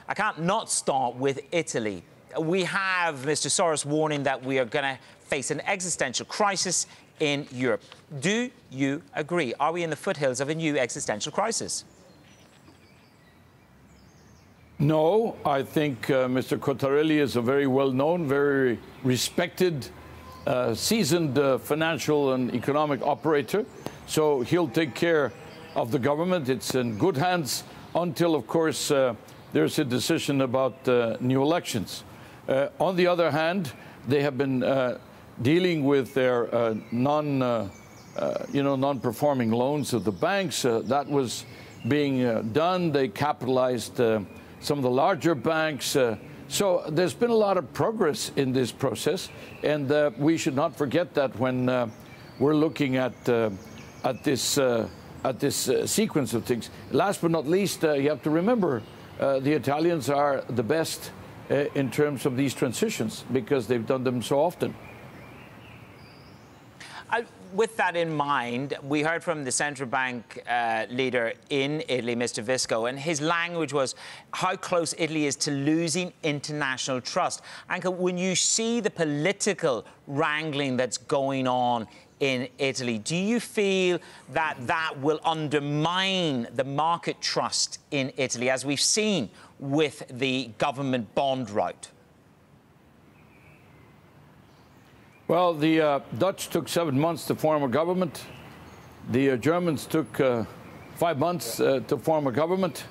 I can't not start with Italy. We have Mr. Soros warning that we are going to face an existential crisis in Europe. Do you agree? Are we in the foothills of a new existential crisis? No, I think Mr. Cottarelli is a very well-known, very respected, seasoned financial and economic operator. So he'll take care of the government. It's in good hands until, of course, there's a decision about new elections. On the other hand, they have been dealing with their non-performing loans of the banks. That was being done. They capitalized some of the larger banks. So there's been a lot of progress in this process, and we should not forget that when we're looking at this sequence of things. Last but not least, you have to remember the Italians are the best in terms of these transitions because they've done them so often. With that in mind, we heard from the central bank leader in Italy, Mr. Visco, and his language was how close Italy is to losing international trust. Anke, when you see the political wrangling that's going on in Italy, do you feel that that will undermine the market trust in Italy, as we've seen with the government bond route? Well, the Dutch took 7 months to form a government. The Germans took 5 months to form a government.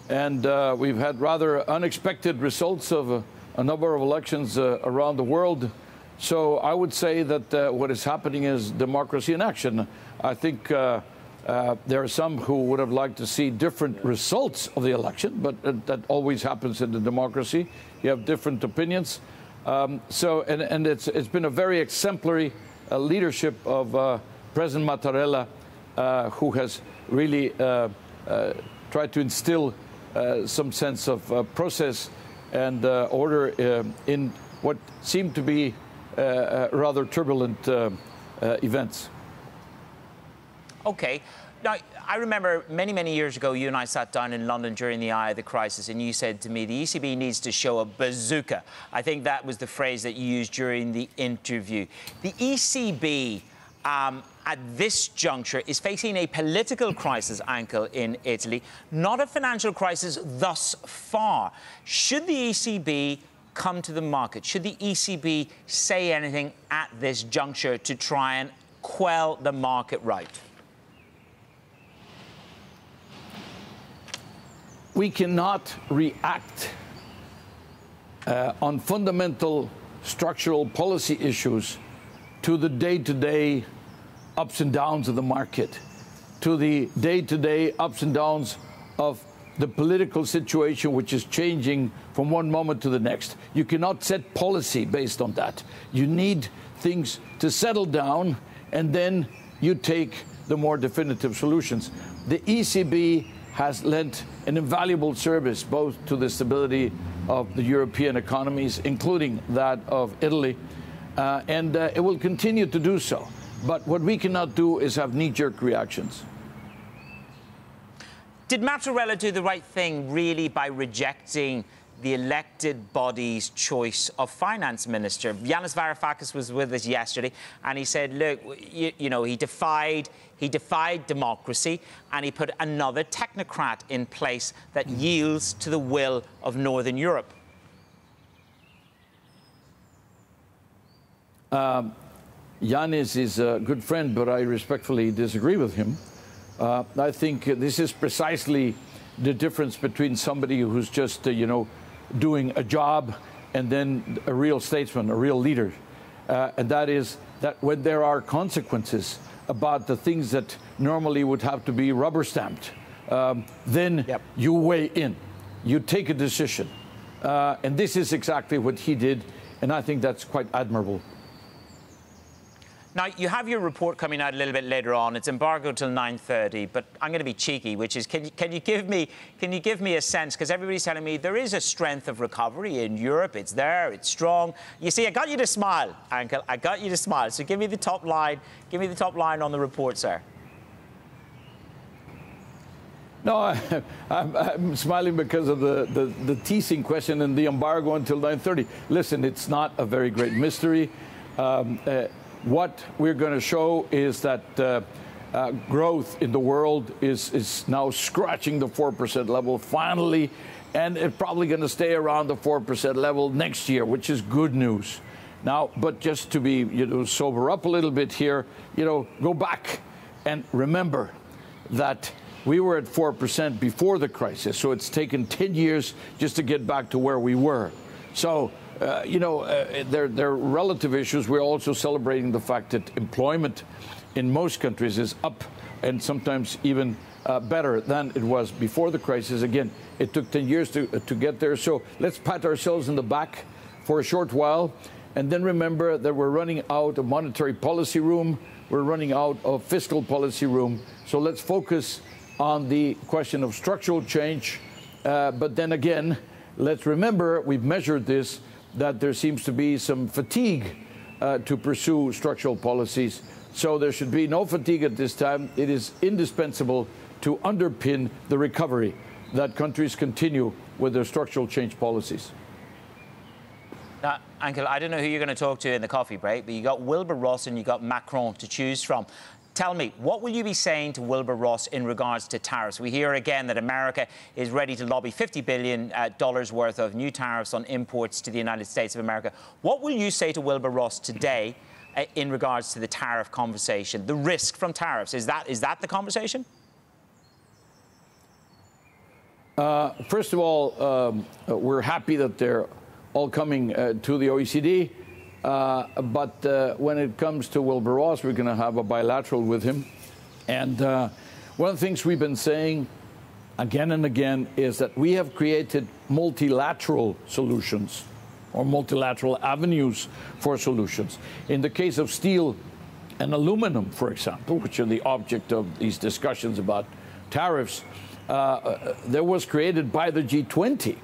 And we've had rather unexpected results of a number of elections around the world. So I would say that what is happening is democracy in action. I think there are some who would have liked to see different results of the election, but that always happens in a democracy. You have different opinions. And it's been a very exemplary leadership of President Mattarella, who has really tried to instill some sense of process and order in what seemed to be rather turbulent events. Okay. Now, I remember many, many years ago, you and I sat down in London during the eye of the crisis, and you said to me, the ECB needs to show a bazooka. I think that was the phrase that you used during the interview. The ECB, at this juncture, is facing a political crisis, Anke, in Italy, not a financial crisis thus far. Should the ECB come to the market? Should the ECB say anything at this juncture to try and quell the market rout? We cannot react on fundamental structural policy issues to the day-to-day ups and downs of the market, to the day-to-day ups and downs of the political situation, which is changing from one moment to the next. You cannot set policy based on that. You need things to settle down, and then you take the more definitive solutions. The ECB has lent an invaluable service both to the stability of the European economies, including that of Italy, and it will continue to do so. But what we cannot do is have knee-jerk reactions. Did Mattarella do the right thing, really, by rejecting the elected body's choice of finance minister? Yanis Varoufakis was with us yesterday, and he said, look, you know, he defied democracy, and he put another technocrat in place that yields to the will of Northern Europe. Yanis is a good friend, but I respectfully disagree with him. I think this is precisely the difference between somebody who's just, doing a job and then a real statesman, a real leader. And that is that when there are consequences about the things that normally would have to be rubber stamped, then you weigh in, you take a decision. And this is exactly what he did. And I think that's quite admirable. Now, you have your report coming out a little bit later on. It's embargoed till 9:30, but I'm going to be cheeky, which is, can you give me a sense? Because everybody's telling me there is a strength of recovery in Europe. It's there. It's strong. You see, I got you to smile, Anke. I got you to smile. So give me the top line. Give me the top line on the report, sir. No, I'm smiling because of the teasing question and the embargo until 9:30. Listen, it's not a very great mystery. What we're going to show is that growth in the world is now scratching the 4% level finally, and it's probably going to stay around the 4% level next year, which is good news. Now, but just to be, sober up a little bit here, go back and remember that we were at 4% before the crisis, so it's taken 10 years just to get back to where we were. So, there are relative issues. We're also celebrating the fact that employment in most countries is up and sometimes even better than it was before the crisis. Again, it took 10 years to get there. So let's pat ourselves in the back for a short while. And then remember that we're running out of monetary policy room. We're running out of fiscal policy room. So let's focus on the question of structural change. But then again, let's remember, we've measured this, that there seems to be some fatigue to pursue structural policies. So there should be no fatigue at this time. It is indispensable to underpin the recovery that countries continue with their structural change policies. Now, Angel, I don't know who you're going to talk to in the coffee break, but you got Wilbur Ross and you got Macron to choose from. Tell me, what will you be saying to Wilbur Ross in regards to tariffs? We hear again that America is ready to lobby $50 billion worth of new tariffs on imports to the United States of America. What will you say to Wilbur Ross today in regards to the tariff conversation, the risk from tariffs? Is that the conversation? First of all, we're happy that they're all coming to the OECD. But when it comes to Wilbur Ross, we're going to have a bilateral with him. And one of the things we've been saying again and again is that we have created multilateral solutions or multilateral avenues for solutions. In the case of steel and aluminum, for example, which are the object of these discussions about tariffs, there was created by the G20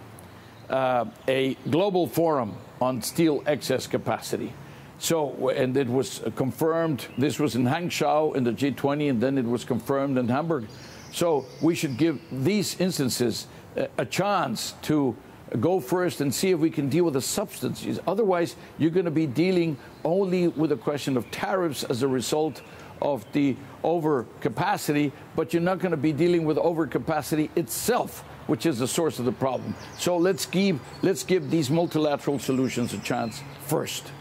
a global forum on steel excess capacity. So, and it was confirmed, this was in Hangzhou in the G20, and then it was confirmed in Hamburg. So we should give these instances a chance to go first and see if we can deal with the substances. Otherwise, you're going to be dealing only with a question of tariffs as a result of the overcapacity, but you're not going to be dealing with overcapacity itself, which is the source of the problem. So let's give these multilateral solutions a chance first.